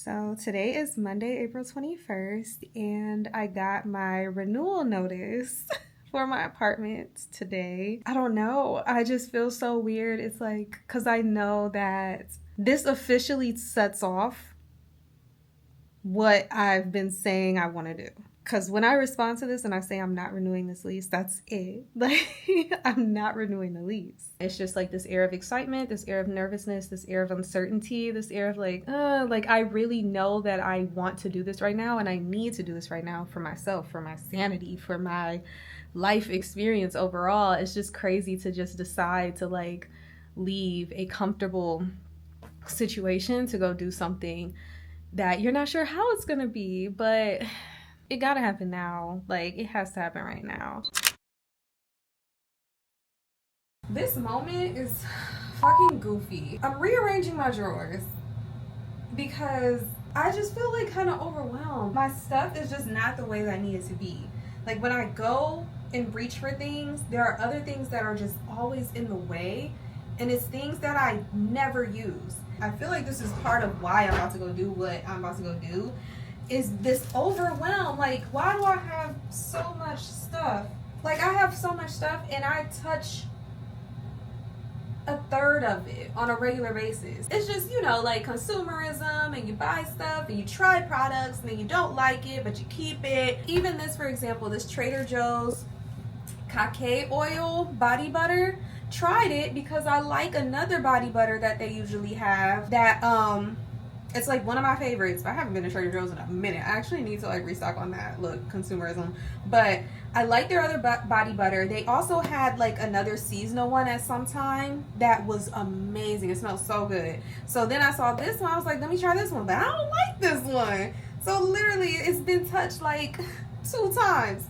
So today is Monday, April 21st, and I got my renewal notice for my apartment today. I don't know. I just feel so weird. It's like, because I know that this officially sets off what I've been saying I want to do. Because when I respond to this and I say I'm not renewing this lease, that's it. Like, I'm not renewing the lease. It's just like this air of excitement, this air of nervousness, this air of uncertainty, this air of like I really know that I want to do this right now and I need to do this right now for myself, for my sanity, for my life experience overall. It's just crazy to just decide to like leave a comfortable situation to go do something that you're not sure how it's gonna be, but it gotta happen now. Like, it has to happen right now. This moment is fucking goofy. I'm rearranging my drawers because I just feel like kind of overwhelmed. My stuff is just not the way that I need it to be. Like, when I go and reach for things, there are other things that are just always in the way, and it's things that I never use. I feel like this is part of why I'm about to go do what I'm about to go do, is this overwhelm. Like, why do I have so much stuff? Like, I have so much stuff and I touch a third of it on a regular basis. It's just, you know, like consumerism, and you buy stuff and you try products and then you don't like it but you keep it. Even this, for example, this Trader Joe's cacao oil body butter, tried it because I like another body butter that they usually have that it's like one of my favorites. I haven't been to Trader Joe's in a minute. I actually need to like restock on that. Look, consumerism. But I like their other body butter. They also had like another seasonal one at some time that was amazing. It smells so good. So then I saw this one. I was like, let me try this one. But I don't like this one. So literally it's been touched like 2 times.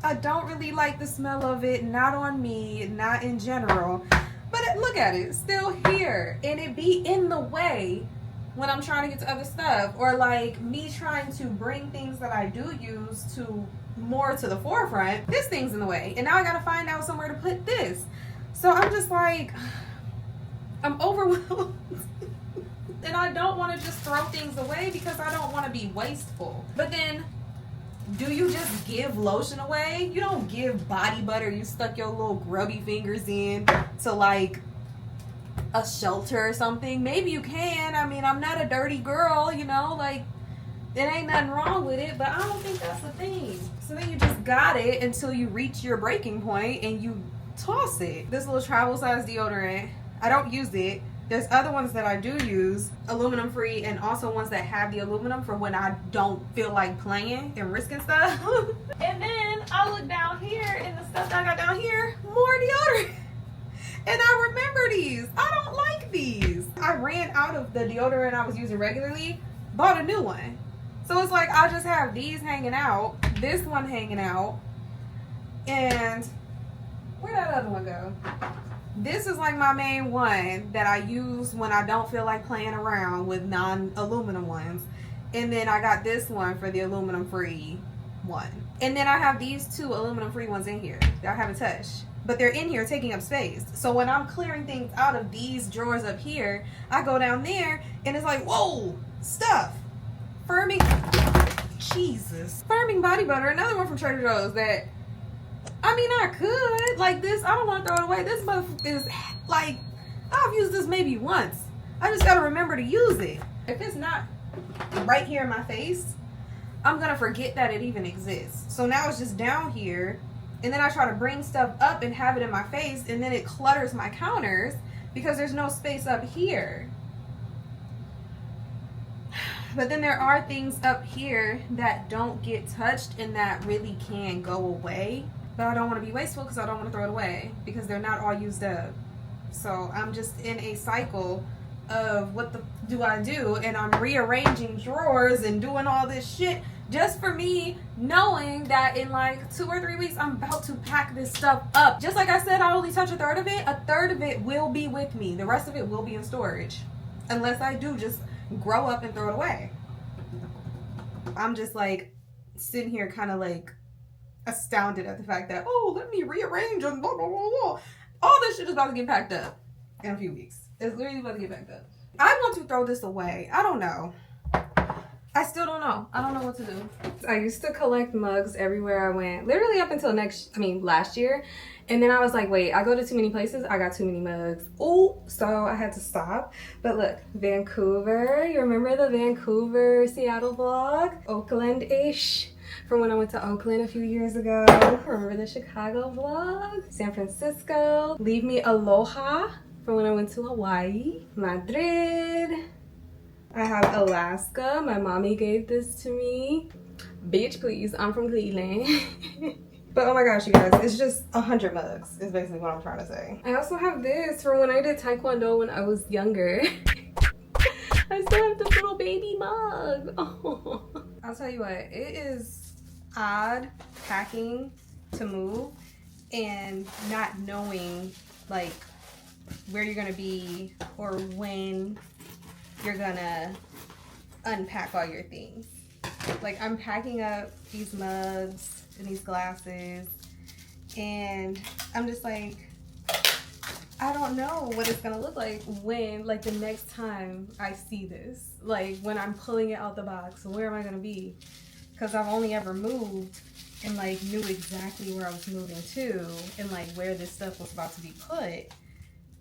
I don't really like the smell of it. Not on me. Not in general. But look at it. It's still here. And it be in the way when I'm trying to get to other stuff, or like me trying to bring things that I do use to more to the forefront. This thing's in the way, and now I gotta find out somewhere to put this. So I'm just like, I'm overwhelmed. And I don't want to just throw things away because I don't want to be wasteful. But then, do you just give lotion away? You don't give body butter you stuck your little grubby fingers in to like a shelter or something. Maybe you can. I mean, I'm not a dirty girl, you know, like there ain't nothing wrong with it, but I don't think that's the thing. So then you just got it until you reach your breaking point and you toss it. This little travel size deodorant, I don't use it. There's other ones that I do use, aluminum free, and also ones that have the aluminum for when I don't feel like playing and risking stuff. And then I look down here and the stuff that I got down here, more deodorant. And I remember these. I don't like these. I ran out of the deodorant I was using regularly, bought a new one. So it's like I just have these hanging out, this one hanging out, and where'd that other one go? This is like my main one that I use when I don't feel like playing around with non-aluminum ones. And then I got this one for the aluminum free one. And then I have these 2 aluminum free ones in here that I haven't touched. But they're in here taking up space. So when I'm clearing things out of these drawers up here, I go down there and it's like, whoa, stuff. Firming, Jesus. Firming body butter, another one from Trader Joe's that, I mean, I could. Like this, I don't want to throw it away. This motherfucker is like, I've used this maybe once. I just got to remember to use it. If it's not right here in my face, I'm going to forget that it even exists. So now it's just down here. And then I try to bring stuff up and have it in my face, and then it clutters my counters because there's no space up here. But then there are things up here that don't get touched and that really can go away. But I don't want to be wasteful because I don't want to throw it away because they're not all used up. So I'm just in a cycle of what the do I do, and I'm rearranging drawers and doing all this shit just for me knowing that in like 2 or 3 weeks I'm about to pack this stuff up. Just like I said, I only touch a third of it. A third of it will be with me. The rest of it will be in storage unless I do just grow up and throw it away. I'm just like sitting here kind of like astounded at the fact that, oh, let me rearrange and blah blah blah blah. All this shit is about to get packed up in a few weeks. It's literally about to get packed up. I want to throw this away. I don't know. I still don't know. I don't know what to do. I used to collect mugs everywhere I went, literally up until last year. And then I was like, wait, I go to too many places, I got too many mugs. Oh, so I had to stop. But look, Vancouver. You remember the Vancouver, Seattle vlog? Oakland-ish. From when I went to Oakland a few years ago. Remember the Chicago vlog? San Francisco. Leave me aloha from when I went to Hawaii. Madrid. I have Alaska. My mommy gave this to me. Bitch, please. I'm from Cleveland. But oh my gosh, you guys, it's just 100 mugs is basically what I'm trying to say. I also have this from when I did Taekwondo when I was younger. I still have this little baby mug. Oh. I'll tell you what, it is odd packing to move and not knowing like where you're gonna be or when you're gonna unpack all your things. Like, I'm packing up these mugs and these glasses and I'm just like, I don't know what it's gonna look like when, like, the next time I see this. Like, when I'm pulling it out the box, where am I gonna be? Because I've only ever moved and like knew exactly where I was moving to and like where this stuff was about to be put.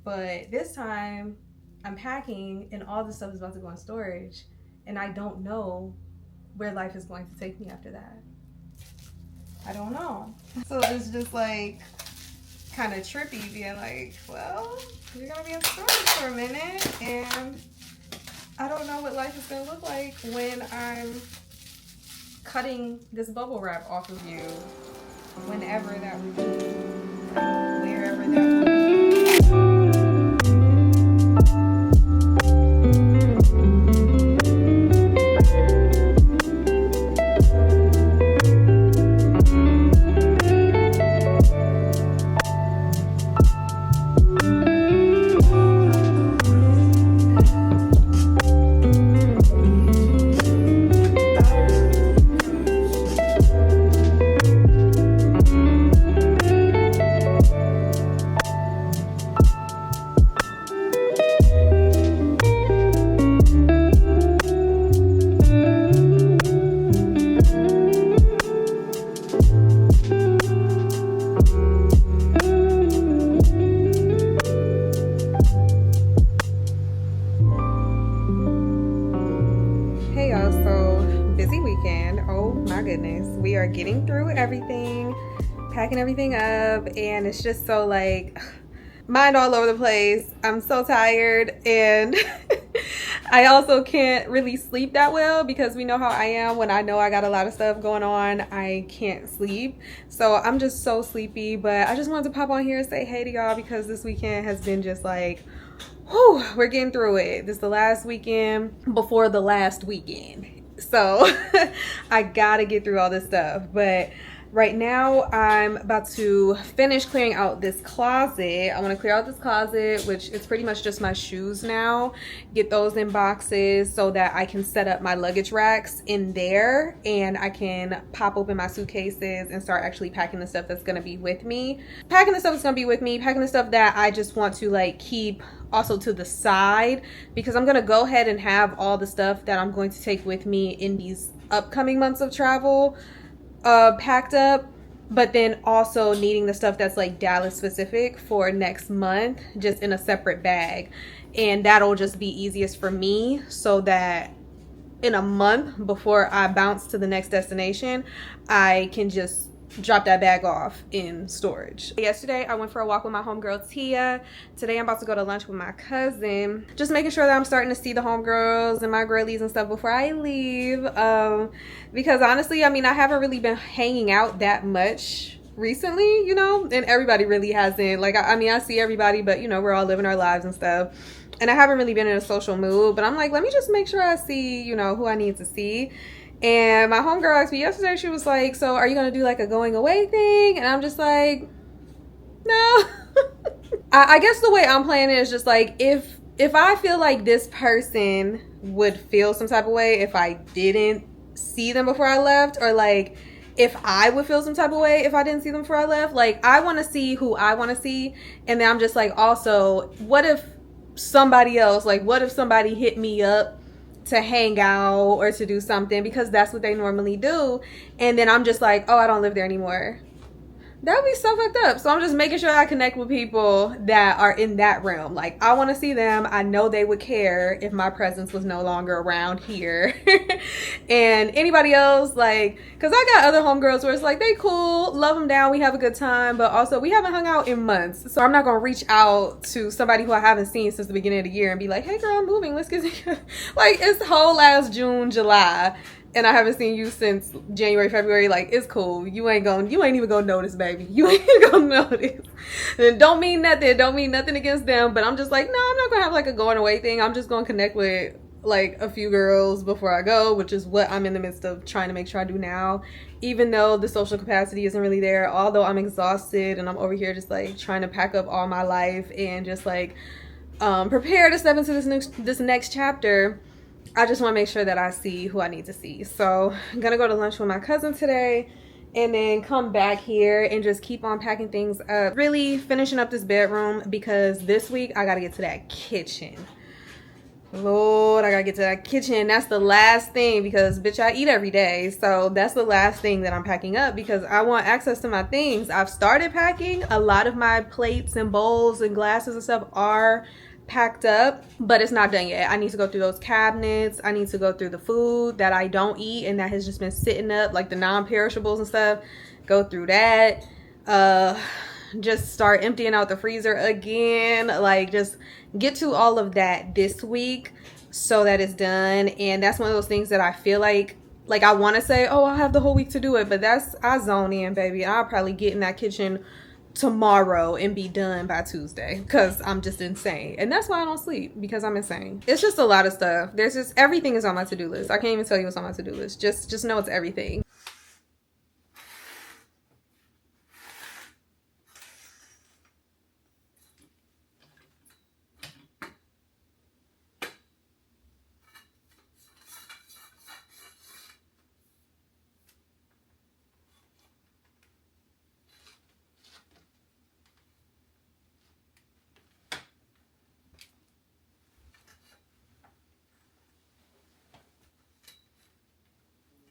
But this time I'm packing and all this stuff is about to go in storage and I don't know where life is going to take me after that. I don't know. So it's just like kind of trippy being like, well, you're gonna be in storage for a minute and I don't know what life is gonna look like when I'm cutting this bubble wrap off of you, whenever that would be, wherever that would be. We are getting through everything, packing everything up, and it's just so like mind all over the place. I'm so tired and I also can't really sleep that well because we know how I am when I know I got a lot of stuff going on. I can't sleep, so I'm just so sleepy. But I just wanted to pop on here and say hey to y'all because this weekend has been just like, whew, we're getting through it. This is the last weekend before the last weekend. So I gotta get through all this stuff. But right now I'm about to finish clearing out this closet. I want to clear out this closet, which is pretty much just my shoes now. Get those in boxes so that I can set up my luggage racks in there and I can pop open my suitcases and start actually packing the stuff that's gonna be with me. Packing the stuff that's gonna be with me, packing the stuff that I just want to like keep also to the side, because I'm gonna go ahead and have all the stuff that I'm going to take with me in these upcoming months of travel packed up, but then also needing the stuff that's like Dallas specific for next month just in a separate bag, and that'll just be easiest for me so that in a month before I bounce to the next destination I can just drop that bag off in storage. Yesterday I went for a walk with my homegirl Tia. Today I'm about to go to lunch with my cousin, just making sure that I'm starting to see the homegirls and my girlies and stuff before I leave, because honestly, I mean, I haven't really been hanging out that much recently, you know, and everybody really hasn't. Like, I mean, I see everybody, but you know, we're all living our lives and stuff, and I haven't really been in a social mood. But I'm like, let me just make sure I see, you know, who I need to see. And my homegirl asked me yesterday, she was like, so are you gonna do like a going away thing? And I'm just like, no. I guess the way I'm playing it is just like, if I feel like this person would feel some type of way if I didn't see them before I left, or like if I would feel some type of way if I didn't see them before I left, like I want to see who I want to see. And then I'm just like, also, what if somebody else, like what if somebody hit me up to hang out or to do something because that's what they normally do. And then I'm just like, oh, I don't live there anymore. That would be so fucked up. So I'm just making sure I connect with people that are in that realm. Like, I want to see them. I know they would care if my presence was no longer around here. And anybody else, like, because I got other homegirls where it's like, they cool, love them down, we have a good time. But also, we haven't hung out in months. So I'm not going to reach out to somebody who I haven't seen since the beginning of the year and be like, hey, girl, I'm moving. Let's get together. Like, it's whole last June, July. And I haven't seen you since January, February. Like, it's cool. You ain't even gonna notice, baby. You ain't gonna notice. And don't mean nothing against them. But I'm just like, no, I'm not gonna have like a going away thing. I'm just gonna connect with like a few girls before I go, which is what I'm in the midst of trying to make sure I do now. Even though the social capacity isn't really there, although I'm exhausted and I'm over here just like trying to pack up all my life and just like prepare to step into this next chapter. I just want to make sure that I see who I need to see. So I'm going to go to lunch with my cousin today and then come back here and just keep on packing things up. Really finishing up this bedroom because this week I got to get to that kitchen. Lord, I got to get to that kitchen. That's the last thing because, bitch, I eat every day. So that's the last thing that I'm packing up because I want access to my things. I've started packing. A lot of my plates and bowls and glasses and stuff are packed up, but it's not done yet. I need to go through those cabinets. I need to go through the food that I don't eat and that has just been sitting up, like the non-perishables and stuff. Go through that. Just start emptying out the freezer again. Like, just get to all of that this week so that it's done. And that's one of those things that I feel like I want to say, oh, I'll have the whole week to do it, but I zone in, baby. I'll probably get in that kitchen tomorrow and be done by Tuesday because I'm just insane. And that's why I don't sleep, because I'm insane. It's just a lot of stuff. There's just, everything is on my to-do list. I can't even tell you what's on my to-do list. Just know it's everything.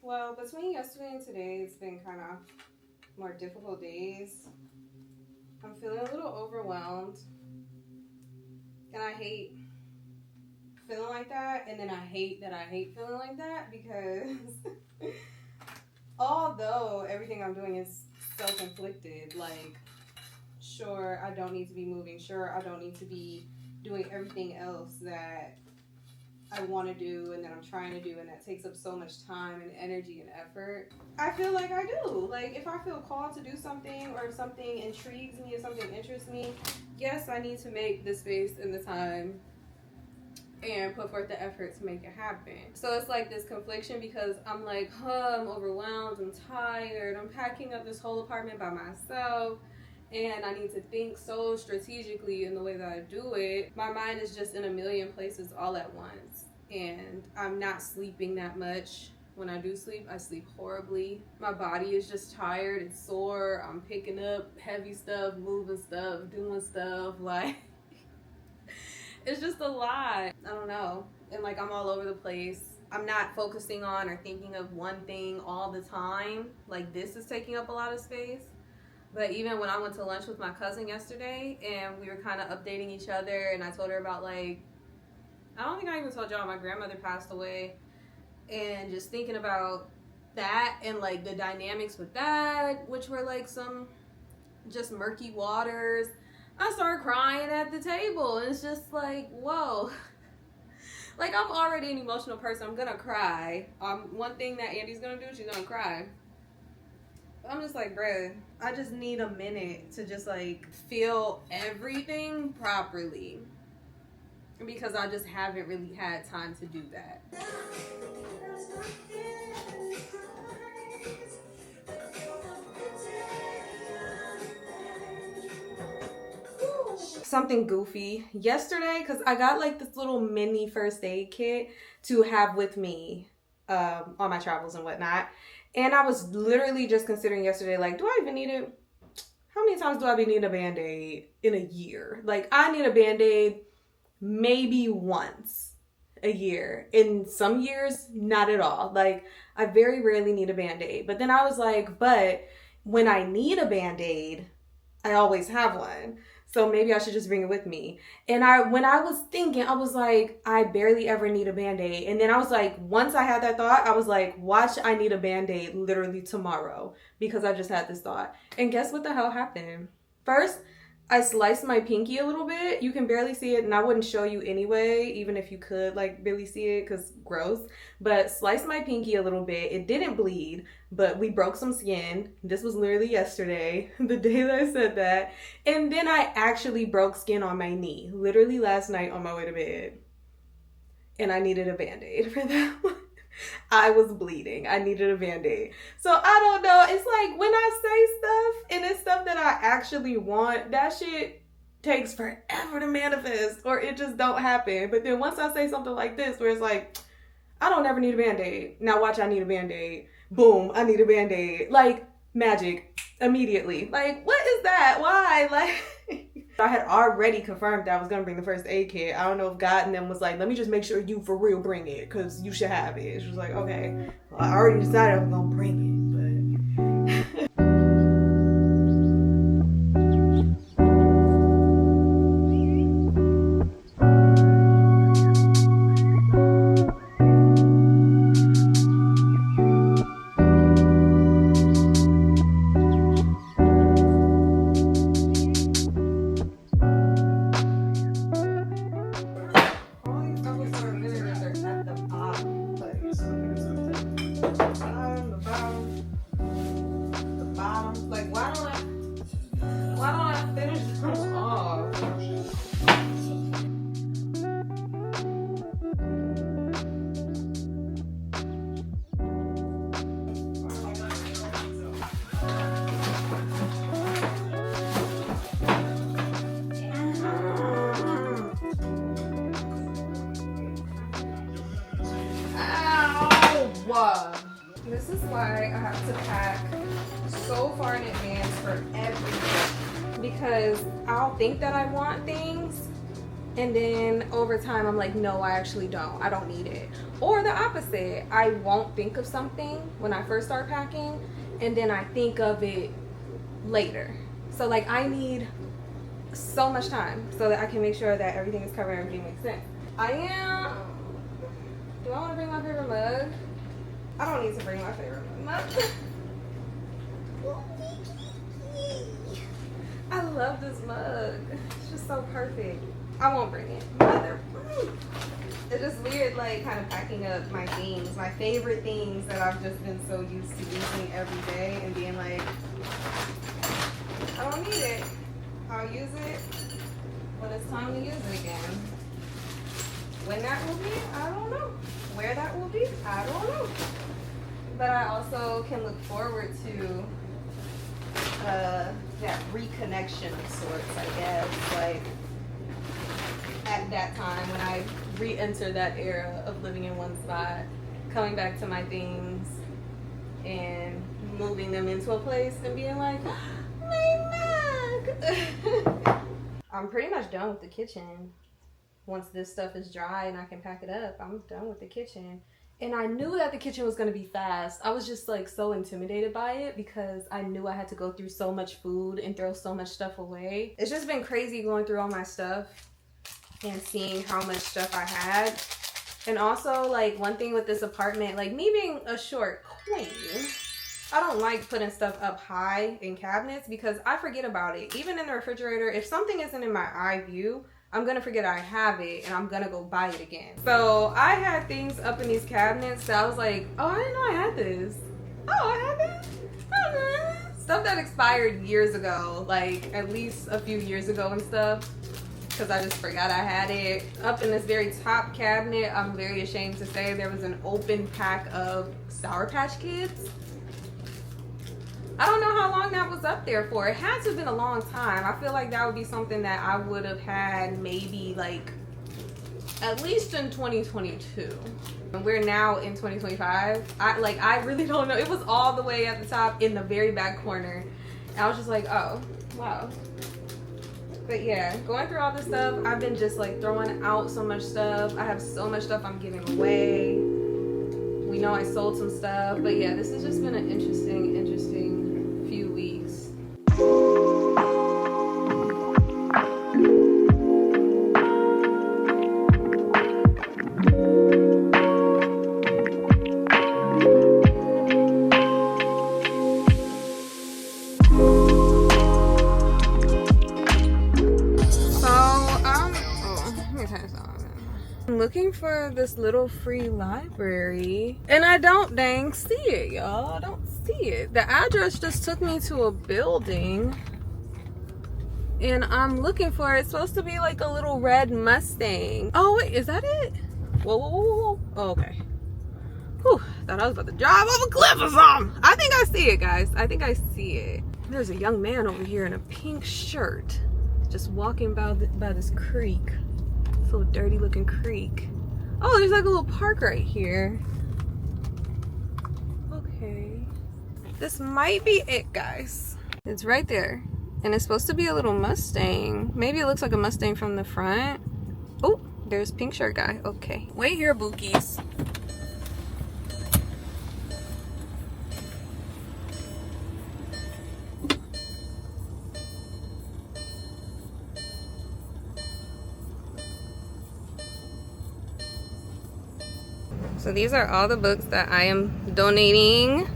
Well, between yesterday and today, it's been kind of more difficult days. I'm feeling a little overwhelmed. And I hate feeling like that. And then I hate that I hate feeling like that because although everything I'm doing is self-inflicted, like, sure, I don't need to be moving. Sure, I don't need to be doing everything else that I want to do and that I'm trying to do, and that takes up so much time and energy and effort. I feel like I do. Like, if I feel called to do something, or if something intrigues me or something interests me, yes, I need to make the space and the time and put forth the effort to make it happen. So it's like this confliction because I'm like, I'm overwhelmed, I'm tired, I'm packing up this whole apartment by myself, and I need to think so strategically in the way that I do it. My mind is just in a million places all at once, and I'm not sleeping that much. When I do sleep, I sleep horribly. My body is just tired, it's sore, I'm picking up heavy stuff, moving stuff, doing stuff, like it's just a lot. I don't know. And like, I'm all over the place. I'm not focusing on or thinking of one thing all the time. Like, this is taking up a lot of space. But even when I went to lunch with my cousin yesterday and we were kind of updating each other, and I told her about, like, I don't think I even told y'all my grandmother passed away, and just thinking about that and like the dynamics with that, which were like some just murky waters, I started crying at the table. And it's just like, whoa. Like, I'm already an emotional person. I'm gonna cry. One thing that Andy's gonna do, she's gonna cry. I'm just like, bruh, I just need a minute to just like feel everything properly, because I just haven't really had time to do that. Something goofy yesterday, because I got like this little mini first aid kit to have with me on my travels and whatnot. And I was literally just considering yesterday, like, do I even need it? How many times do I be needing a Band-Aid in a year? Like, I need a Band-Aid maybe once. a year. In some years, not at all. Like, I very rarely need a Band-Aid. But then I was like, but when I need a Band-Aid, I always have one. So maybe I should just bring it with me. And when I was thinking, I was like, I barely ever need a Band-Aid. And then I was like, once I had that thought, I was like, watch, I need a Band-Aid literally tomorrow. Because I just had this thought. And guess what the hell happened? First, I sliced my pinky a little bit. You can barely see it, and I wouldn't show you anyway, even if you could like really see it, because gross. But sliced my pinky a little bit. It didn't bleed, but we broke some skin. This was literally yesterday, the day that I said that. And then I actually broke skin on my knee, literally last night on my way to bed. And I needed a Band-Aid for that one. I was bleeding. I needed a Band-Aid. So I don't know. It's like when I say stuff and it's stuff that I actually want, that shit takes forever to manifest or it just don't happen. But then once I say something like this where it's like, I don't ever need a Band-Aid. Now watch, I need a Band-Aid. Boom, I need a Band-Aid. Like magic immediately. Like, what is that? Why? Like, I had already confirmed that I was going to bring the first aid kit. I don't know if God and them was like, let me just make sure you for real bring it because you should have it. She was like, okay. Well, I already decided I was going to bring it, but... This is why I have to pack so far in advance for everything, because I'll think that I want things and then over time I'm like, no, I actually don't. I don't need it. Or the opposite, I won't think of something when I first start packing and then I think of it later. So like I need so much time so that I can make sure that everything is covered and everything makes sense. Do I want to bring my favorite mug? I don't need to bring my favorite mug. I love this mug. It's just so perfect. I won't bring it. It's just weird, like, kind of packing up my things, my favorite things that I've just been so used to using every day and being like, I don't need it. I'll use it when it's time to use it again. When that will be, I don't know. Where that will be, I don't know. But I also can look forward to that reconnection of sorts, I guess. Like at that time when I re-enter that era of living in one spot, coming back to my things and moving them into a place and being like, my mug. I'm pretty much done with the kitchen. Once this stuff is dry and I can pack it up, I'm done with the kitchen. And I knew that the kitchen was gonna be fast. I was just like so intimidated by it because I knew I had to go through so much food and throw so much stuff away. It's just been crazy going through all my stuff and seeing how much stuff I had. And also, like, one thing with this apartment, like me being a short queen, I don't like putting stuff up high in cabinets because I forget about it. Even in the refrigerator, if something isn't in my eye view, I'm gonna forget I have it and I'm gonna go buy it again. So I had things up in these cabinets that I was like, oh, I didn't know I had this. Oh, I had this? I don't know. Stuff that expired years ago, like at least a few years ago and stuff, because I just forgot I had it. Up in this very top cabinet, I'm very ashamed to say there was an open pack of Sour Patch Kids. I don't know how long that was up there for. It had to have been a long time. I feel like that would be something that I would have had maybe like at least in 2022. And we're now in 2025. I really don't know. It was all the way at the top in the very back corner. And I was just like, oh, wow. But yeah, going through all this stuff, I've been just like throwing out so much stuff. I have so much stuff I'm giving away. We know I sold some stuff, but yeah, this has just been an interesting few weeks. I'm looking for this little free library and I don't dang see it, y'all. I don't see it. The address just took me to a building and I'm looking for it. It's supposed to be like a little red Mustang. Oh wait, is that it? Whoa, whoa, whoa, whoa. Oh, okay. Whew, thought I was about to drive off a cliff or something. I think I see it, guys. I think I see it. There's a young man over here in a pink shirt just walking by this creek. Little dirty looking creek. Oh, there's like a little park right here. Okay. This might be it, guys. It's right there. And it's supposed to be a little Mustang. Maybe it looks like a Mustang from the front. Oh, there's pink shirt guy. Okay. Wait here, bookies. So these are all the books that I am donating.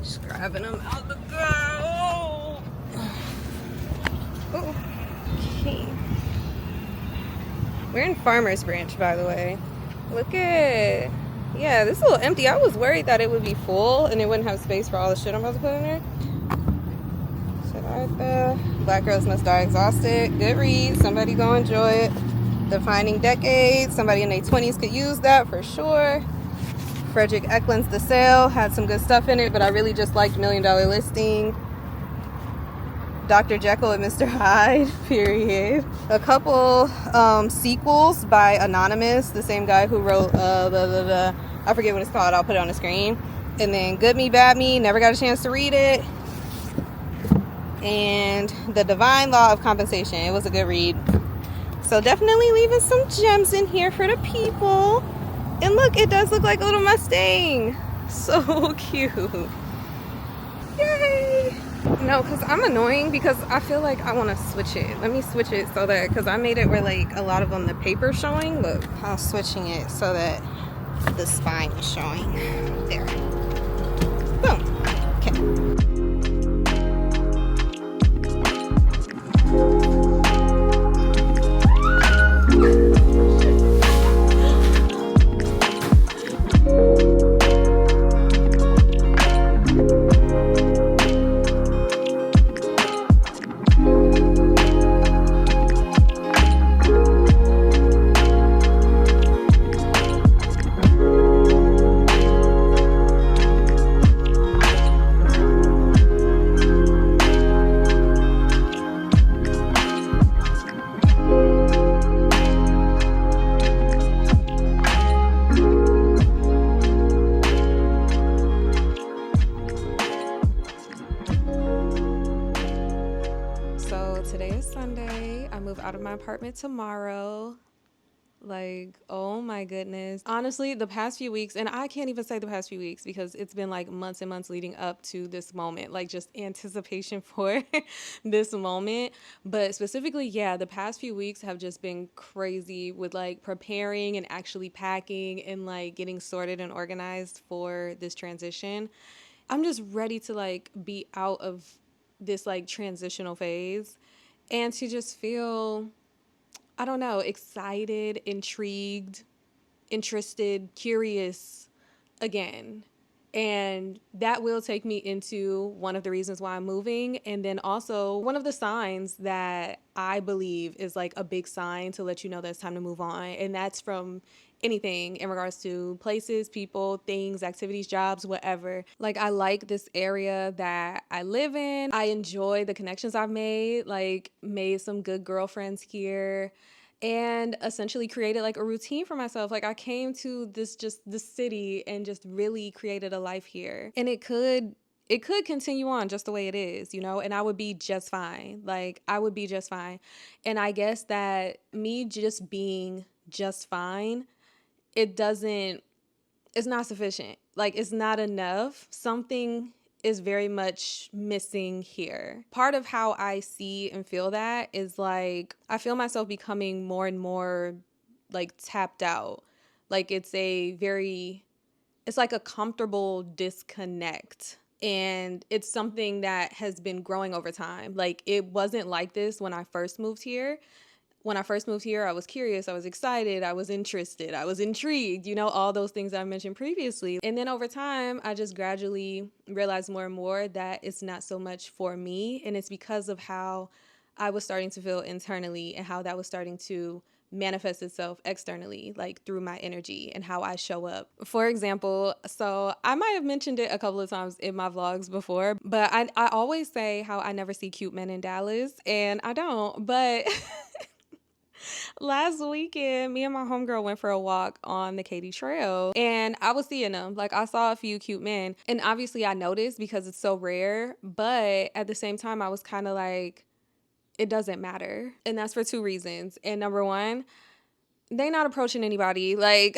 Just grabbing them out the go. Oh, okay. We're in Farmers Branch, by the way. Look at, yeah, this is a little empty. I was worried that it would be full and it wouldn't have space for all the shit I'm about to put in there. Siddhartha, Black Girls Must Die Exhausted. Good read. Somebody go enjoy it. Defining Decades. Somebody in their 20s could use that for sure. Frederick Eklund's The Sale had some good stuff in it, but I really just liked $1 Million Listing. Dr. Jekyll and Mr. Hyde, period. A couple sequels by Anonymous, the same guy who wrote I forget what it's called, I'll put it on the screen. And then Good Me, Bad Me, never got a chance to read it. And The Divine Law of Compensation, it was a good read. So definitely leaving some gems in here for the people. And look, it does look like a little Mustang. So cute. Yay! No, because I'm annoying because I feel like I want to switch it. Let me switch it so that, because I made it where like a lot of them, the paper showing. Look, I'm switching it so that the spine is showing. There. Boom. Okay. Apartment tomorrow. Like, oh my goodness. Honestly, the past few weeks, and I can't even say the past few weeks because it's been like months and months leading up to this moment, like just anticipation for this moment. But specifically, yeah, the past few weeks have just been crazy with like preparing and actually packing and like getting sorted and organized for this transition. I'm just ready to like be out of this like transitional phase and to just feel, I don't know, excited, intrigued, interested, curious again. And that will take me into one of the reasons why I'm moving. And then also one of the signs that I believe is like a big sign to let you know that it's time to move on. And that's from anything in regards to places, people, things, activities, jobs, whatever. Like, I like this area that I live in. I enjoy the connections I've made, like made some good girlfriends here and essentially created like a routine for myself. Like, I came to this city and just really created a life here. And it could it could continue on just the way it is, you know, and I would be just fine. Like, I would be just fine. And I guess that me just being just fine, it doesn't, it's not sufficient. Like, it's not enough. Something is very much missing here. Part of how I see and feel that is like, I feel myself becoming more and more like tapped out. Like, it's like a comfortable disconnect. And it's something that has been growing over time. Like, it wasn't like this when I first moved here. When I first moved here, I was curious, I was excited, I was interested, I was intrigued, you know, all those things I mentioned previously. And then over time, I just gradually realized more and more that it's not so much for me. And it's because of how I was starting to feel internally and how that was starting to manifest itself externally, like through my energy and how I show up. For example, so I might have mentioned it a couple of times in my vlogs before, but I always say how I never see cute men in Dallas, and I don't, but last weekend, me and my homegirl went for a walk on the Katy Trail, and I was seeing them. Like, I saw a few cute men, and obviously I noticed because it's so rare, but at the same time, I was kind of like, it doesn't matter. And that's for two reasons. And number one, they not approaching anybody. Like,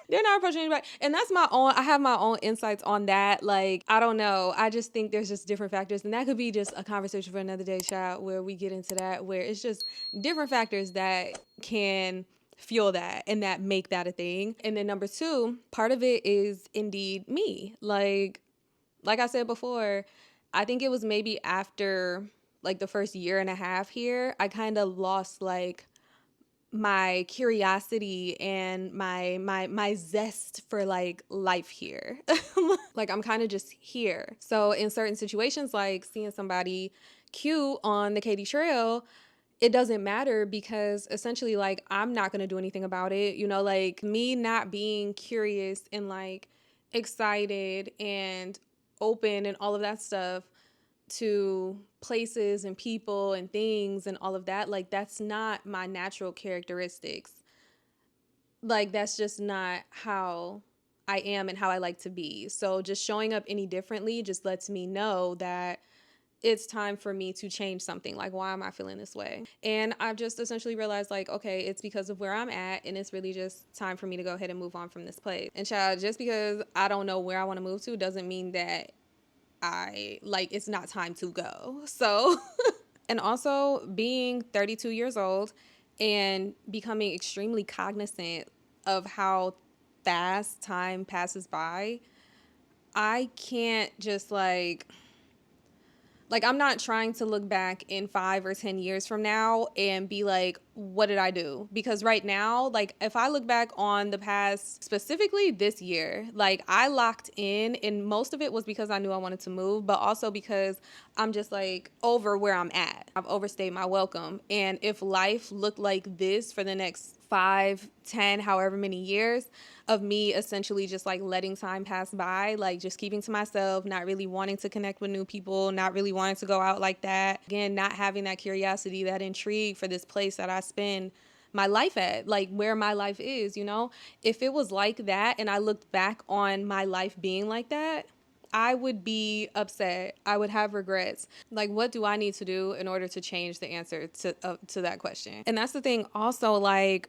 they're not approaching anybody. And that's I have my own insights on that. Like, I don't know. I just think there's just different factors. And that could be just a conversation for another day, child, where we get into that, where it's just different factors that can fuel that and that make that a thing. And then number two, part of it is indeed me. Like I said before, I think it was maybe after like the first year and a half here, I kind of lost like my curiosity and my zest for like life here. Like, I'm kind of just here. So in certain situations, like seeing somebody cute on the Katy Trail, it doesn't matter because essentially, like, I'm not going to do anything about it. You know, like, me not being curious and like excited and open and all of that stuff to places and people and things and all of that, like, that's not my natural characteristics. Like, that's just not how I am and how I like to be. So just showing up any differently just lets me know that it's time for me to change something. Like, why am I feeling this way? And I've just essentially realized, like, okay, it's because of where I'm at, and it's really just time for me to go ahead and move on from this place. And child, just because I don't know where I want to move to doesn't mean that it's not time to go. So, and also being 32 years old and becoming extremely cognizant of how fast time passes by, I can't just I'm not trying to look back in 5 or 10 years from now and be like, what did I do? Because right now, like, if I look back on the past, specifically this year, like, I locked in, and most of it was because I knew I wanted to move, but also because I'm just like over where I'm at. I've overstayed my welcome. And if life looked like this for the next 5, 10, however many years of me essentially just like letting time pass by, like just keeping to myself, not really wanting to connect with new people, not really wanting to go out like that. Again, not having that curiosity, that intrigue for this place that I spend my life at, like where my life is, you know? If it was like that and I looked back on my life being like that, I would be upset. I would have regrets. Like, what do I need to do in order to change the answer to that question? And that's the thing also, like,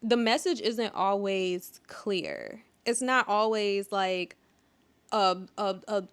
the message isn't always clear. It's not always like an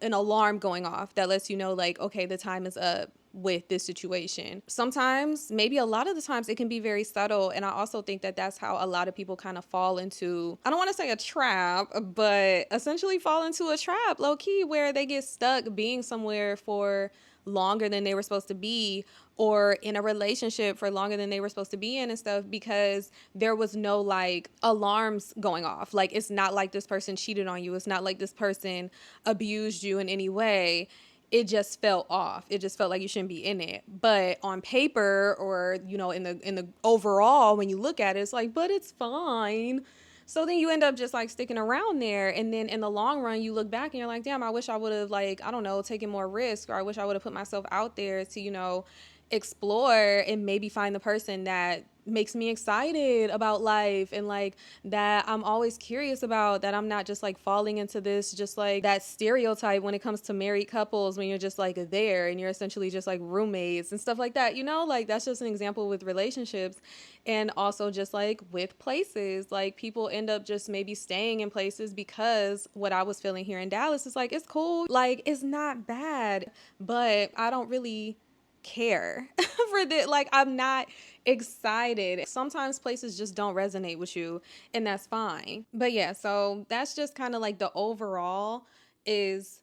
alarm going off that lets you know, like, okay, the time is up with this situation. Sometimes, maybe a lot of the times, it can be very subtle. And I also think that that's how a lot of people kind of fall into, I don't want to say a trap, but essentially fall into a trap, low key, where they get stuck being somewhere for longer than they were supposed to be, or in a relationship for longer than they were supposed to be in and stuff, because there was no like alarms going off. Like, it's not like this person cheated on you. It's not like this person abused you in any way. It just felt off. It just felt like you shouldn't be in it. But on paper, or, you know, in the overall, when you look at it, it's like, but it's fine. So then you end up just like sticking around there. And then in the long run, you look back and you're like, damn, I wish I would have, like, I don't know, taken more risk, or I wish I would have put myself out there to, you know, explore and maybe find the person that makes me excited about life and like that I'm always curious about, that I'm not just like falling into this just like that stereotype when it comes to married couples when you're just like there and you're essentially just like roommates and stuff like that, you know, like that's just an example with relationships. And also just like with places, like people end up just maybe staying in places because what I was feeling here in Dallas is like, it's cool, like it's not bad, but I don't really care for this. Like I'm not excited. Sometimes places just don't resonate with you and that's fine. But yeah, so that's just kind of like the overall is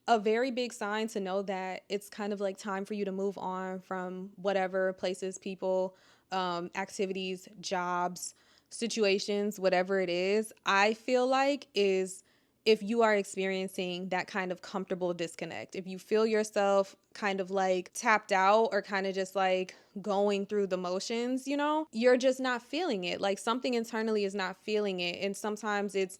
a very big sign to know that it's kind of like time for you to move on from whatever places, people, activities, jobs, situations, whatever it is. I feel like is if you are experiencing that kind of comfortable disconnect, if you feel yourself kind of like tapped out or kind of just like going through the motions, you know, you're just not feeling it. Like something internally is not feeling it. And sometimes it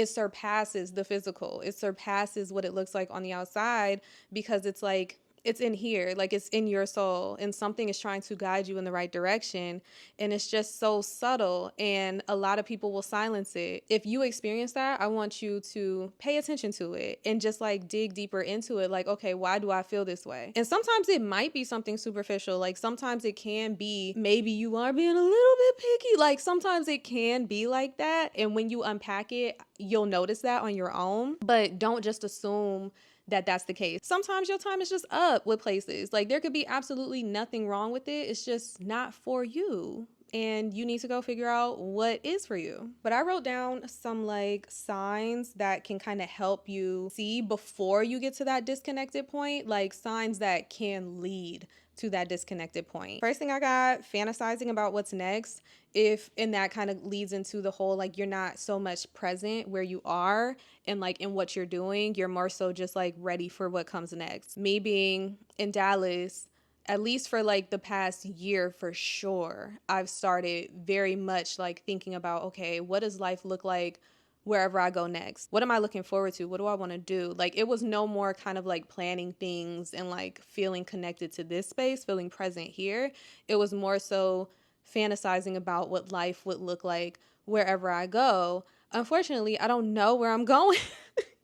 surpasses the physical. It surpasses what it looks like on the outside because it's like it's in here, like it's in your soul and something is trying to guide you in the right direction. And it's just so subtle and a lot of people will silence it. If you experience that, I want you to pay attention to it and just like dig deeper into it. Like, okay, why do I feel this way? And sometimes it might be something superficial. Like sometimes it can be, maybe you are being a little bit picky. Like sometimes it can be like that. And when you unpack it, you'll notice that on your own, but don't just assume that that's the case. Sometimes your time is just up with places. Like there could be absolutely nothing wrong with it. It's just not for you. And you need to go figure out what is for you. But I wrote down some like signs that can kind of help you see before you get to that disconnected point, like signs that can lead to that disconnected point. First thing I got, fantasizing about what's next. And that kind of leads into the whole like you're not so much present where you are and like in what you're doing, you're more so just like ready for what comes next. Me being in Dallas, at least for like the past year for sure, I've started very much like thinking about, okay, what does life look like wherever I go next? What am I looking forward to? What do I want to do? Like it was no more kind of like planning things and like feeling connected to this space, feeling present here. It was more so fantasizing about what life would look like wherever I go. Unfortunately, I don't know where I'm going.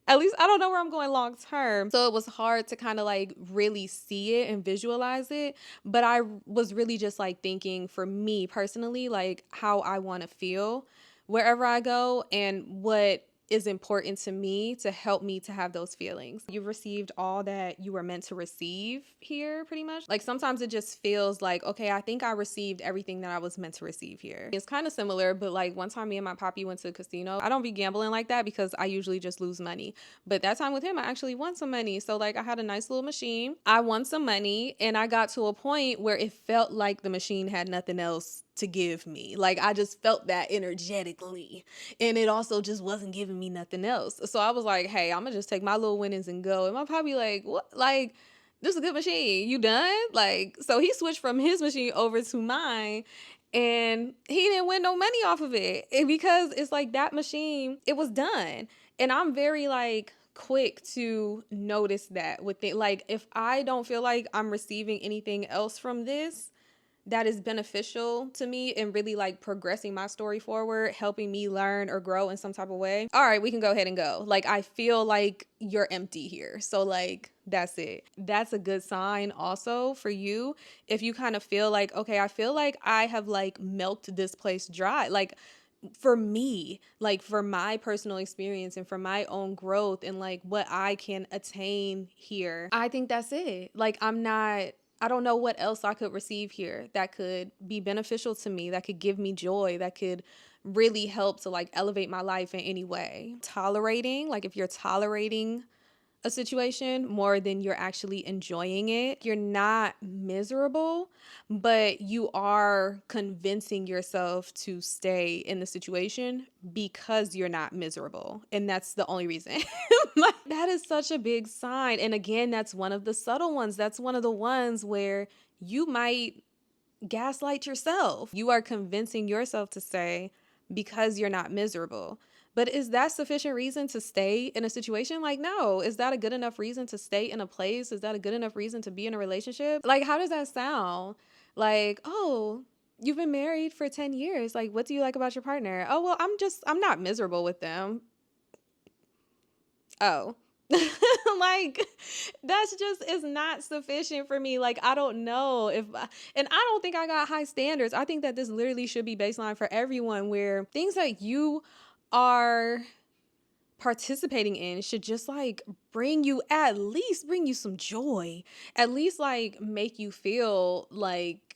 At least I don't know where I'm going long term. So it was hard to kind of like really see it and visualize it. But I was really just like thinking for me personally, like how I want to feel wherever I go and what is important to me to help me to have those feelings. You've received all that you were meant to receive here pretty much. Like sometimes it just feels like, okay, I think I received everything that I was meant to receive here. It's kind of similar, but like one time me and my poppy went to a casino. I don't be gambling like that because I usually just lose money. But that time with him, I actually won some money. So like I had a nice little machine. I won some money and I got to a point where it felt like the machine had nothing else to give me. Like I just felt that energetically. And it also just wasn't giving me nothing else. So I was like, hey, I'm gonna just take my little winnings and go. And my poppy like, what? Like, this is a good machine. You done? Like, so he switched from his machine over to mine. And he didn't win no money off of it. Because it's like that machine, it was done. And I'm very like quick to notice that with it. Like if I don't feel like I'm receiving anything else from this that is beneficial to me and really like progressing my story forward, helping me learn or grow in some type of way, all right, we can go ahead and go. Like I feel like you're empty here. So like that's it. That's a good sign also for you if you kind of feel like, okay, I feel like I have like milked this place dry. Like for me, like for my personal experience and for my own growth and like what I can attain here, I think that's it. Like I don't know what else I could receive here that could be beneficial to me, that could give me joy, that could really help to like elevate my life in any way. Tolerating, like if you're tolerating a situation more than you're actually enjoying it, you're not miserable, but you are convincing yourself to stay in the situation because you're not miserable. And that's the only reason. That is such a big sign. And again, that's one of the subtle ones. That's one of the ones where you might gaslight yourself. You are convincing yourself to stay because you're not miserable. But is that sufficient reason to stay in a situation? Like, no. Is that a good enough reason to stay in a place? Is that a good enough reason to be in a relationship? Like, how does that sound? Like, oh, you've been married for 10 years. Like, what do you like about your partner? Oh, well, I'm not miserable with them. Oh. Like, that's just is not sufficient for me. Like, I don't know and I don't think I got high standards. I think that this literally should be baseline for everyone, where things that you are participating in should just like bring you some joy, at least like make you feel like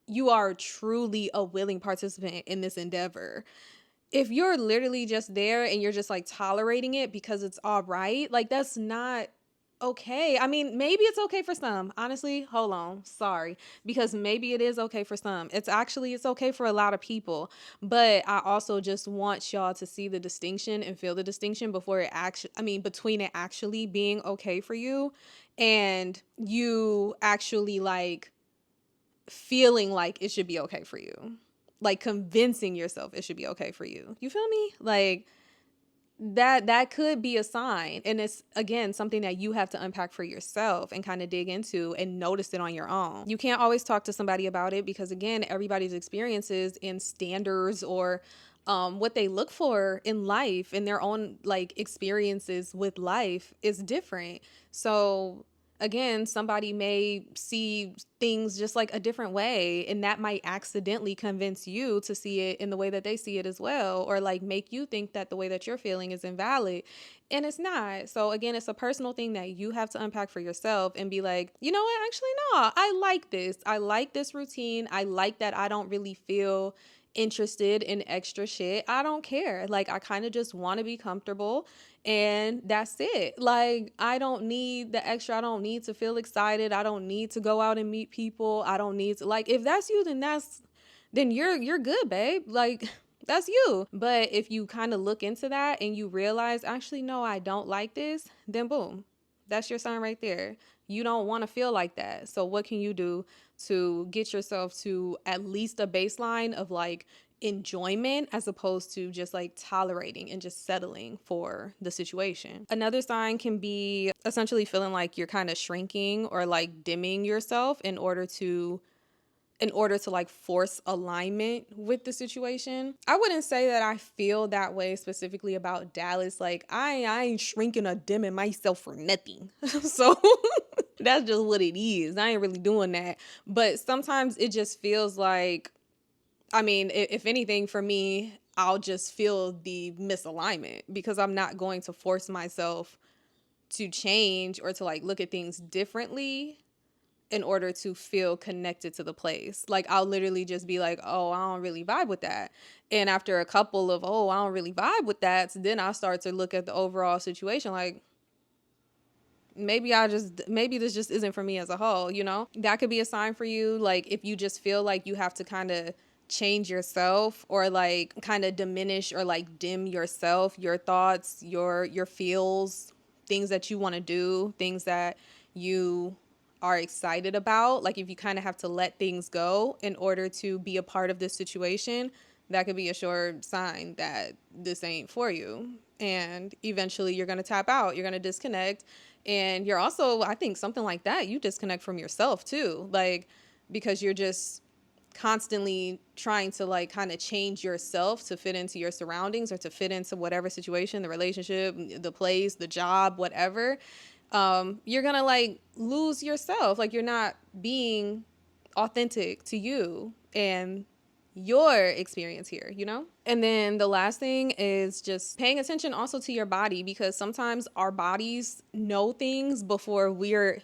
you are truly a willing participant in this endeavor. If you're literally just there and you're just like tolerating it because it's all right, like that's not okay. I mean, maybe it's okay for some. Honestly, hold on. Sorry. Because maybe it is okay for some. It's okay for a lot of people. But I also just want y'all to see the distinction and feel the distinction between it actually being okay for you and you actually like feeling like it should be okay for you. Like convincing yourself it should be okay for you. You feel me? Like that could be a sign, and it's again something that you have to unpack for yourself and kind of dig into and notice it on your own. You can't always talk to somebody about it because again, everybody's experiences and standards or what they look for in life and their own like experiences with life is different. So again, somebody may see things just like a different way, and that might accidentally convince you to see it in the way that they see it as well, or like make you think that the way that you're feeling is invalid, and it's not. So again, it's a personal thing that you have to unpack for yourself and be like, you know what, actually no, I like this routine. I like that I don't really feel interested in extra shit. I don't care. Like, I kind of just want to be comfortable, and that's it. Like, I don't need the extra. I don't need to feel excited. I don't need to go out and meet people. I don't need to, like, if that's you, then you're good, babe. Like, that's you. But if you kind of look into that and you realize, actually, no, I don't like this, then boom, that's your sign right there. You don't want to feel like that. So what can you do to get yourself to at least a baseline of like enjoyment as opposed to just like tolerating and just settling for the situation? Another sign can be essentially feeling like you're kind of shrinking or like dimming yourself in order to like force alignment with the situation. I wouldn't say that I feel that way specifically about Dallas. Like I ain't shrinking or dimming myself for nothing. So that's just what it is. I ain't really doing that. But sometimes it just feels like, I mean, if anything for me, I'll just feel the misalignment because I'm not going to force myself to change or to like look at things differently in order to feel connected to the place. Like, I'll literally just be like, oh, I don't really vibe with that. And after a couple of, oh, I don't really vibe with that, so then I'll start to look at the overall situation like, maybe this just isn't for me as a whole, you know? That could be a sign for you. Like, if you just feel like you have to kind of change yourself or like kind of diminish or like dim yourself, your thoughts, your feels, things that you want to do, things that you are excited about. Like, if you kind of have to let things go in order to be a part of this situation, that could be a sure sign that this ain't for you. And eventually you're going to tap out, you're going to disconnect. And you're also, I think something like that, you disconnect from yourself too. Like, because you're just constantly trying to like kind of change yourself to fit into your surroundings or to fit into whatever situation, the relationship, the place, the job, whatever. You're gonna like lose yourself. Like, you're not being authentic to you and your experience here, you know? And then the last thing is just paying attention also to your body, because sometimes our bodies know things before we're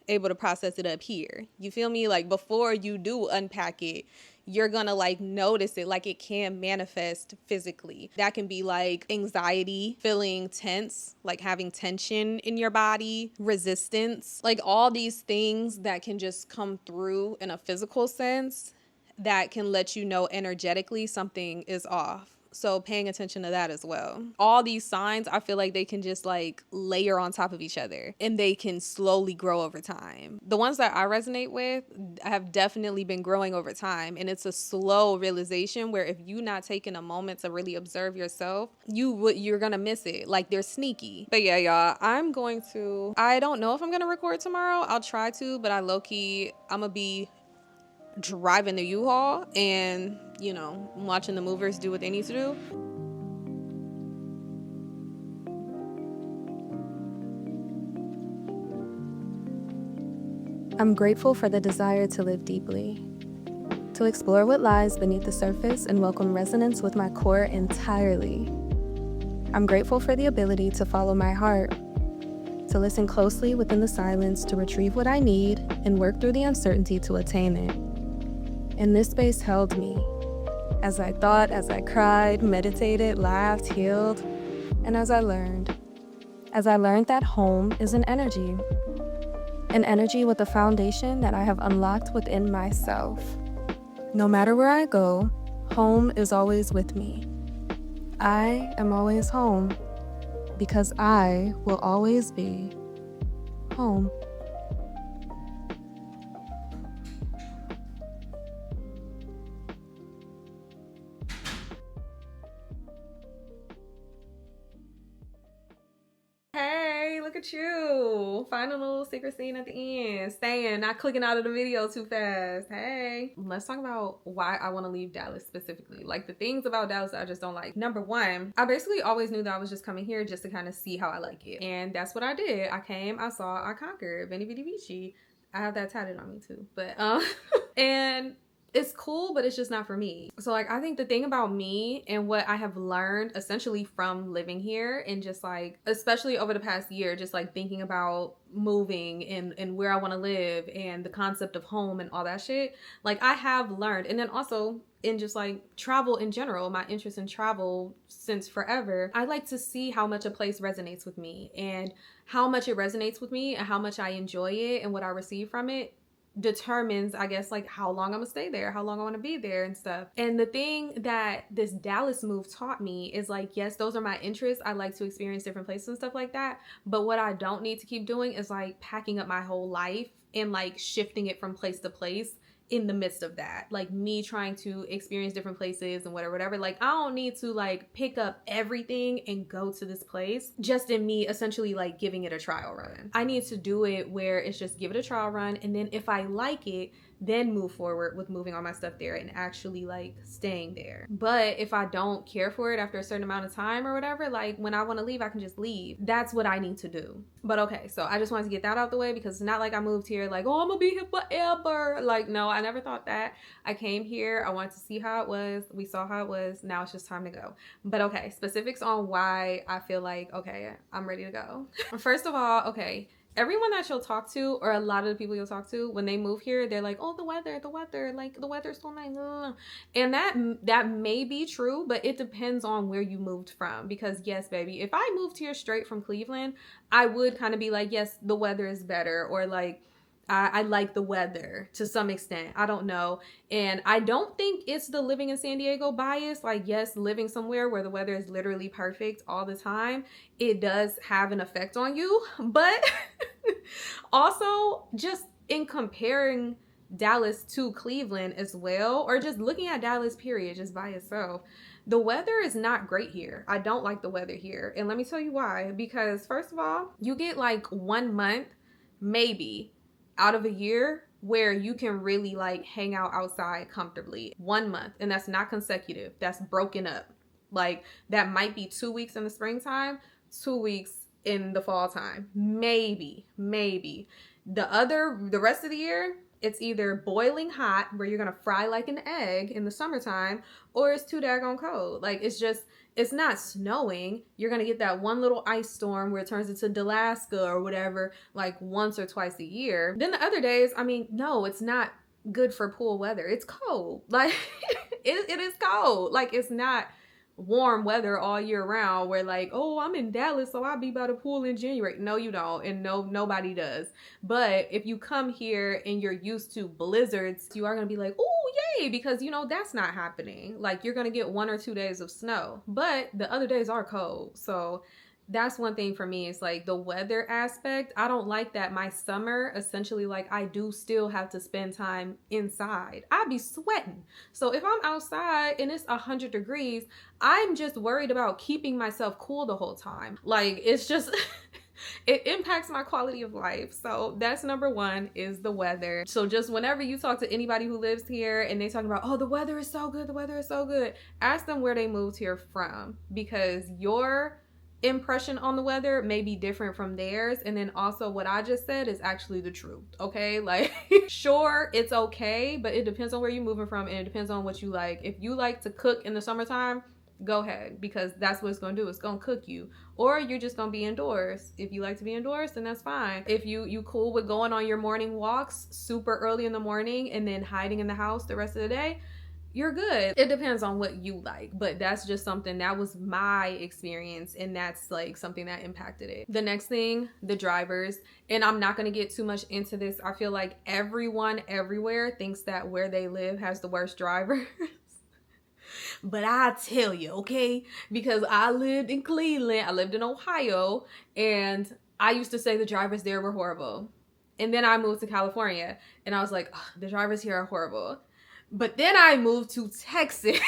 able to process it up here. You feel me? Like, before you do unpack it, you're gonna like notice it. Like, it can manifest physically. That can be like anxiety, feeling tense, like having tension in your body, resistance, like all these things that can just come through in a physical sense that can let you know energetically something is off. So paying attention to that as well. All these signs, I feel like they can just like layer on top of each other and they can slowly grow over time. The ones that I resonate with have definitely been growing over time, and it's a slow realization where if you're not taking a moment to really observe yourself, you're gonna miss it. Like they're sneaky. But yeah, y'all, I don't know if I'm gonna record tomorrow. I'll try to, but I'm gonna be driving the U-Haul and, watching the movers do what they need to do. I'm grateful for the desire to live deeply, to explore what lies beneath the surface and welcome resonance with my core entirely. I'm grateful for the ability to follow my heart, to listen closely within the silence to retrieve what I need and work through the uncertainty to attain it. And this space held me as I thought, as I cried, meditated, laughed, healed, and as I learned that home is an energy with a foundation that I have unlocked within myself. No matter where I go, home is always with me. I am always home because I will always be home. Hey, look at you. Final little secret scene at the end. Staying, not clicking out of the video too fast. Hey. Let's talk about why I want to leave Dallas specifically. Like the things about Dallas that I just don't like. Number one, I basically always knew that I was just coming here just to kind of see how I like it. And that's what I did. I came, I saw, I conquered. Veni Vidi Vici. I have that tatted on me too. But, and it's cool, but it's just not for me. So like, I think the thing about me and what I have learned essentially from living here and just like, especially over the past year, just like thinking about moving and where I want to live and the concept of home and all that shit, like I have learned. And then also in just like travel in general, my interest in travel since forever, I like to see how much a place resonates with me and how much it resonates with me and how much I enjoy it and what I receive from it determines, I guess, like how long I'm gonna stay there, how long I want to be there and stuff. And the thing that this Dallas move taught me is like, yes, those are my interests. I like to experience different places and stuff like that. But what I don't need to keep doing is like packing up my whole life and like shifting it from place to place in the midst of that, like me trying to experience different places and whatever. Like I don't need to like pick up everything and go to this place just in me essentially like giving it a trial run. I need to do it where it's just give it a trial run, and then if I like it, then move forward with moving all my stuff there and actually like staying there. But if I don't care for it after a certain amount of time or whatever, like when I want to leave, I can just leave. That's what I need to do. But okay, so I just wanted to get that out the way because it's not like I moved here like, oh, I'm gonna be here forever. Like, no, I never thought that. I came here, I wanted to see how it was. We saw how it was. Now it's just time to go. But okay, specifics on why I feel like, okay, I'm ready to go. First of all, okay, everyone that you'll talk to, or a lot of the people you'll talk to, when they move here, they're like, oh, the weather, like the weather's so nice. And that may be true, but it depends on where you moved from. Because yes, baby, if I moved here straight from Cleveland, I would kind of be like, yes, the weather is better, or like, I like the weather to some extent. I don't know. And I don't think it's the living in San Diego bias. Like, yes, living somewhere where the weather is literally perfect all the time, it does have an effect on you. But also just in comparing Dallas to Cleveland as well, or just looking at Dallas period just by itself, the weather is not great here. I don't like the weather here. And let me tell you why. Because first of all, you get like 1 month, maybe, out of a year where you can really like hang out outside comfortably. 1 month, and that's not consecutive. That's broken up. Like that might be 2 weeks in the springtime, 2 weeks in the fall time. Maybe. The rest of the year, it's either boiling hot where you're gonna fry like an egg in the summertime, or it's too daggone cold. Like it's not snowing. You're gonna get that one little ice storm where it turns into Alaska or whatever, like once or twice a year. Then the other days, I mean, no, it's not good for pool weather. It's cold. Like it is cold. Like it's not warm weather all year round where like, oh, I'm in Dallas, so I'll be by the pool in January. No, you don't. And no, nobody does. But if you come here and you're used to blizzards, you are going to be like, oh, yay, because you know, that's not happening. Like you're going to get 1 or 2 days of snow, but the other days are cold. So that's one thing for me. It's like the weather aspect. I don't like that my summer, essentially, like I do still have to spend time inside. I be sweating. So if I'm outside and it's 100 degrees, I'm just worried about keeping myself cool the whole time. Like it's just it impacts my quality of life. So that's number one, is the weather. So just whenever you talk to anybody who lives here and they talk about, oh, the weather is so good, the weather is so good, ask them where they moved here from, because your impression on the weather may be different from theirs. And then also what I just said is actually the truth. Okay, like sure, it's okay, but it depends on where you're moving from, and it depends on what you like. If you like to cook in the summertime, go ahead, because that's what it's gonna do. It's gonna cook you. Or you're just gonna be indoors. If you like to be indoors, then that's fine. If you cool with going on your morning walks super early in the morning and then hiding in the house the rest of the day, you're good. It depends on what you like, but that's just something that was my experience, and that's like something that impacted it. The next thing, the drivers, and I'm not going to get too much into this. I feel like everyone everywhere thinks that where they live has the worst drivers. But I tell you, okay, because I lived in Cleveland, I lived in Ohio, and I used to say the drivers there were horrible. And then I moved to California and I was like, oh, the drivers here are horrible. But then I moved to Texas.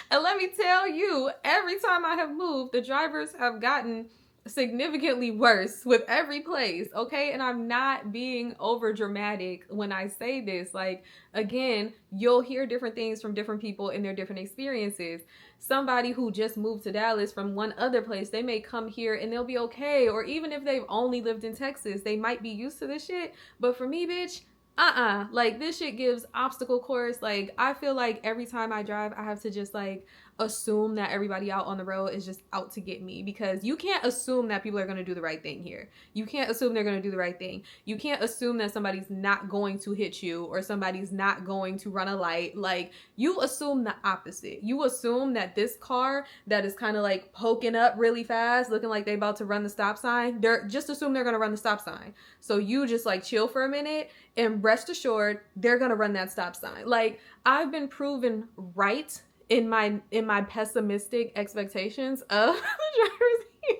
And let me tell you, every time I have moved, the drivers have gotten significantly worse with every place, okay? And I'm not being over dramatic when I say this. Like, again, you'll hear different things from different people in their different experiences. Somebody who just moved to Dallas from one other place, they may come here and they'll be okay. Or even if they've only lived in Texas, they might be used to this shit. But for me, bitch, like this shit gives obstacle course. Like I feel like every time I drive, I have to just like assume that everybody out on the road is just out to get me, because you can't assume that people are going to do the right thing here. You can't assume they're going to do the right thing. You can't assume that somebody's not going to hit you or somebody's not going to run a light. Like you assume the opposite. You assume that this car that is kind of like poking up really fast, looking like they about to run the stop sign, they're just assume they're going to run the stop sign. So you just like chill for a minute and rest assured they're going to run that stop sign. Like I've been proven right in my pessimistic expectations of the drivers here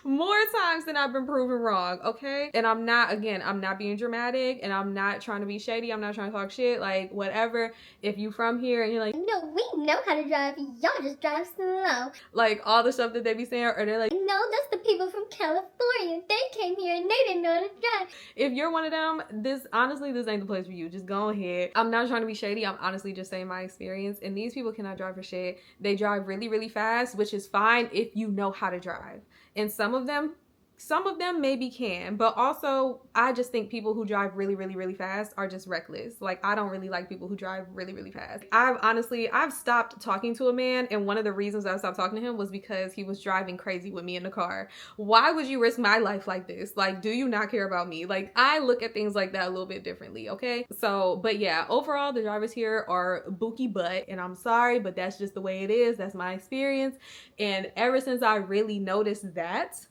more times than I've been proven wrong, okay? And I'm not being dramatic, and I'm not trying to be shady. I'm not trying to talk shit, like whatever. If you from here and you're like, no, we know how to drive, y'all just drive slow. Like all the stuff that they be saying, or they're like, no, that's the people from California. They came here and they didn't know how to drive. If you're one of them, this ain't the place for you. Just go ahead. I'm not trying to be shady. I'm honestly just saying my experience. And these people cannot drive for shit. They drive really, really fast, which is fine if you know how to drive. And some of them maybe can, but also I just think people who drive really, really, really fast are just reckless. Like I don't really like people who drive really, really fast. I've stopped talking to a man, and one of the reasons I stopped talking to him was because he was driving crazy with me in the car. Why would you risk my life like this? Like, do you not care about me? Like I look at things like that a little bit differently, okay? So, but yeah, overall the drivers here are bookie butt, and I'm sorry, but that's just the way it is. That's my experience. And ever since I really noticed that,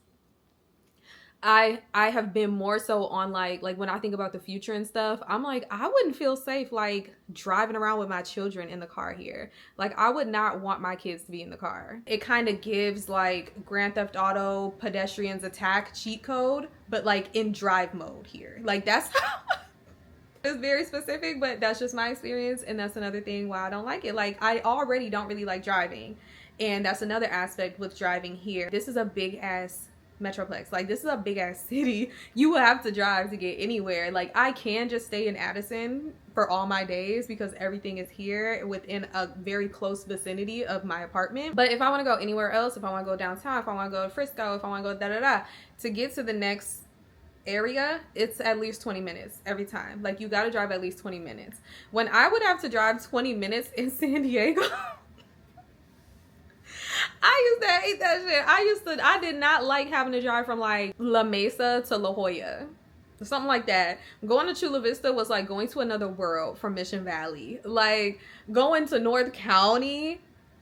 I have been more so on like when I think about the future and stuff, I'm like, I wouldn't feel safe like driving around with my children in the car here. Like I would not want my kids to be in the car. It kind of gives like Grand Theft Auto Pedestrians Attack cheat code, but like in drive mode here. Like that's how it's very specific, but that's just my experience. And that's another thing why I don't like it. Like I already don't really like driving. And that's another aspect with driving here. This is a big ass metroplex. Like this is a big ass city. You will have to drive to get anywhere. Like I can just stay in Addison for all my days because everything is here within a very close vicinity of my apartment. But if I want to go anywhere else, if I want to go downtown, if I want to go to Frisco, if I want to go to get to the next area, it's at least 20 minutes every time. Like you got to drive at least 20 minutes. When I would have to drive 20 minutes in San Diego, I used to hate that shit. I did not like having to drive from like La Mesa to La Jolla. something like that. Going to Chula Vista was like going to another world from Mission Valley. Like going to North County,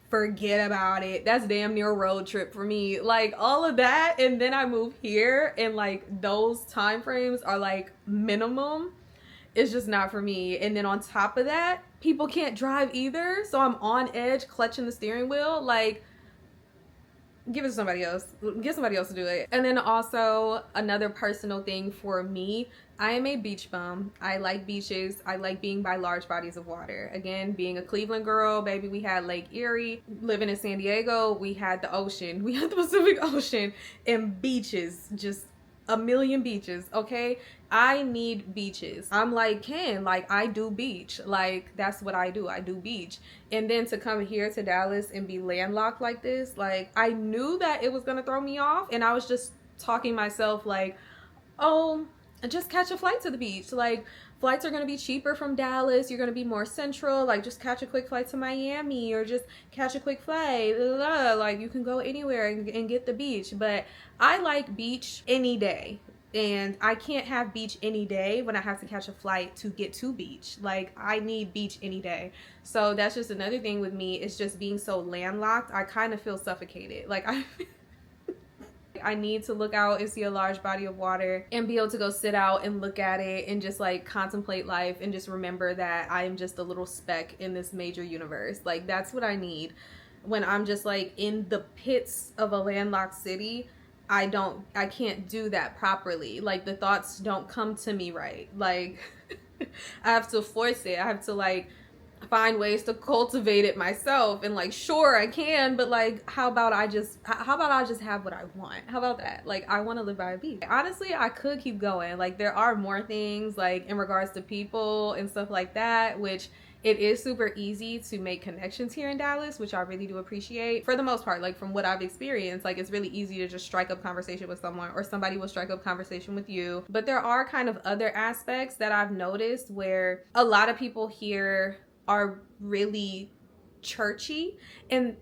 forget about it. That's damn near a road trip for me. Like all of that, and then I move here, and like those time frames are like minimum. It's just not for me. And then on top of that, people can't drive either, so I'm on edge clutching the steering wheel. Like, give it to somebody else. Get somebody else to do it. And then also another personal thing for me, I am a beach bum. I like beaches. I like being by large bodies of water. Again, being a Cleveland girl, baby, we had Lake Erie. Living in San Diego, we had the ocean. We had the Pacific Ocean and beaches, just a million beaches, okay? I need beaches. I'm like Ken, like I do beach. Like that's what I do. I do beach. And then to come here to Dallas and be landlocked like this, like I knew that it was gonna throw me off, and I was just talking myself like, oh, just catch a flight to the beach. Like flights are gonna be cheaper from Dallas. You're gonna be more central. Like just catch a quick flight to Miami, or just catch a quick flight. Like you can go anywhere and get the beach. But I like beach any day. And I can't have beach any day when I have to catch a flight to get to beach. Like I need beach any day. So that's just another thing with me. It's just being so landlocked. I kind of feel suffocated. Like I need to look out and see a large body of water and be able to go sit out and look at it and just like contemplate life and just remember that I am just a little speck in this major universe. Like that's what I need when I'm just like in the pits of a landlocked city. I can't do that properly. Like the thoughts don't come to me right. Like I have to force it. I have to like find ways to cultivate it myself. And like, sure I can, but like, how about I just have what I want? How about that? Like, I want to live by a beach. Honestly, I could keep going. Like there are more things like in regards to people and stuff like that, which it is super easy to make connections here in Dallas, which I really do appreciate. For the most part, like from what I've experienced, like it's really easy to just strike up conversation with someone, or somebody will strike up conversation with you. But there are kind of other aspects that I've noticed where a lot of people here are really churchy. And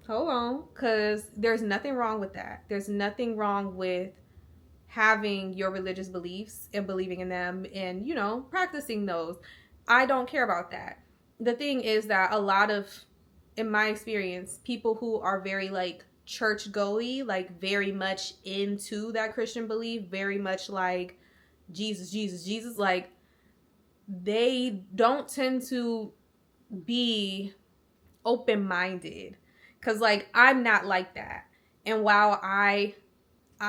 hold on, because there's nothing wrong with that. There's nothing wrong with having your religious beliefs and believing in them and, you know, practicing those. I don't care about that. The thing is that a lot of, in my experience, people who are very like church goey, like very much into that Christian belief, very much like Jesus, like they don't tend to be open-minded. Cause like I'm not like that. And while I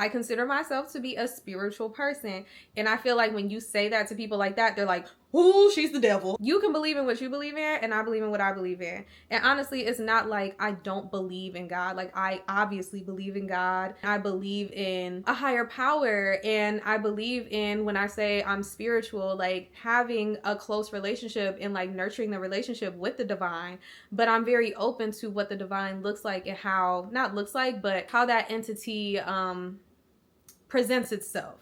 consider myself to be a spiritual person, and I feel like when you say that to people like that, they're like, ooh, she's the devil. You can believe in what you believe in, and I believe in what I believe in. And honestly, it's not like I don't believe in God. Like I obviously believe in God. I believe in a higher power, and I believe in, when I say I'm spiritual, like having a close relationship and like nurturing the relationship with the divine. But I'm very open to what the divine looks like, and how, not looks like, but how that entity presents itself,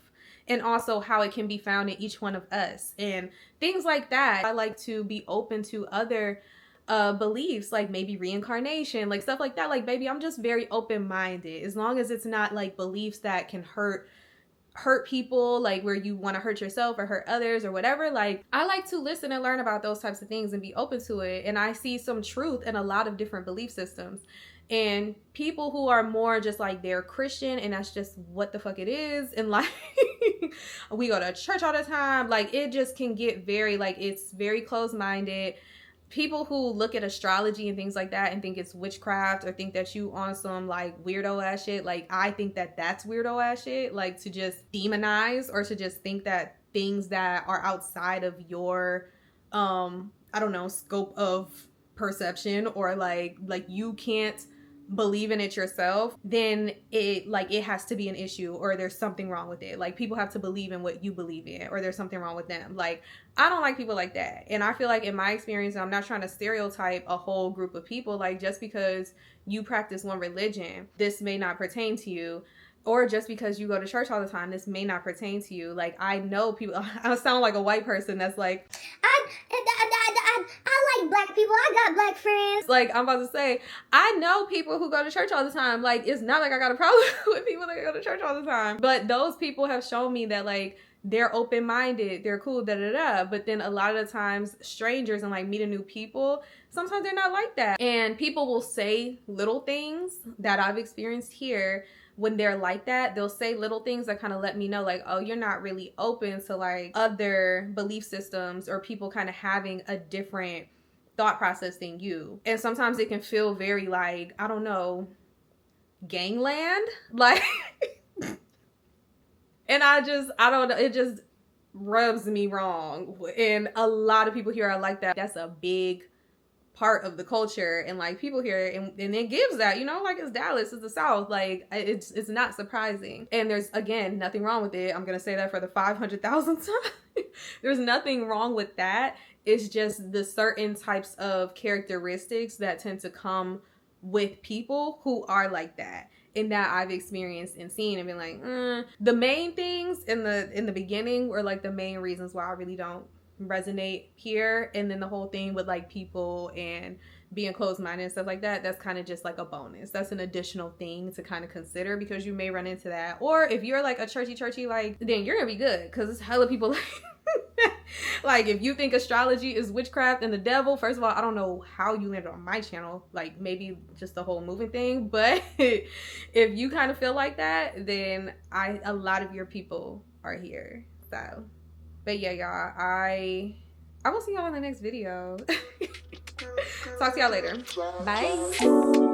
and also how it can be found in each one of us and things like that. I like to be open to other beliefs, like maybe reincarnation, like stuff like that. Like, baby, I'm just very open-minded, as long as it's not like beliefs that can hurt people, like where you want to hurt yourself or hurt others or whatever. Like I like to listen and learn about those types of things and be open to it. And I see some truth in a lot of different belief systems. And people who are more just like they're Christian and that's just what the fuck it is, and like we go to church all the time, like it just can get very like, it's very closed-minded. People who look at astrology and things like that and think it's witchcraft, or think that you on some like weirdo ass shit, like I think that that's weirdo ass shit, like to just demonize or to just think that things that are outside of your I don't know, scope of perception, or like you can't believe in it yourself, then it has to be an issue, or there's something wrong with it. Like people have to believe in what you believe in, or there's something wrong with them. Like I don't like people like that. And I feel like in my experience, I'm not trying to stereotype a whole group of people, like just because you practice one religion, this may not pertain to you. Or just because you go to church all the time, this may not pertain to you. Like, I know people, I sound like a white person that's like, I like black people. I got black friends. Like, I'm about to say, I know people who go to church all the time. Like, it's not like I got a problem with people that go to church all the time. But those people have shown me that, like, they're open-minded, they're cool, da-da-da. But then a lot of the times, strangers and like meeting new people, sometimes they're not like that. And people will say little things that I've experienced here. When they're like that, they'll say little things that kind of let me know like, oh, you're not really open to like other belief systems or people kind of having a different thought process than you. And sometimes it can feel very like, I don't know, gangland, like and I don't know, it just rubs me wrong. And a lot of people here are like that. That's a big part of the culture, and like people here, and it gives that, you know, like it's Dallas, it's the South, like it's not surprising. And there's, again, nothing wrong with it. I'm gonna say that for the 500,000th time. There's nothing wrong with that. It's just the certain types of characteristics that tend to come with people who are like that, and that I've experienced and seen and been like, The main things in the beginning were like the main reasons why I really don't resonate here. And then the whole thing with like people and being closed-minded and stuff like that, that's kind of just like a bonus. That's an additional thing to kind of consider, because you may run into that. Or if you're like a churchy like, then you're gonna be good, because it's hella people like like if you think astrology is witchcraft and the devil, first of all, I don't know how you landed on my channel, like maybe just the whole moving thing. But if you kind of feel like that, then a lot of your people are here. So, but yeah, y'all, I will see y'all in the next video. Talk to y'all later. Bye.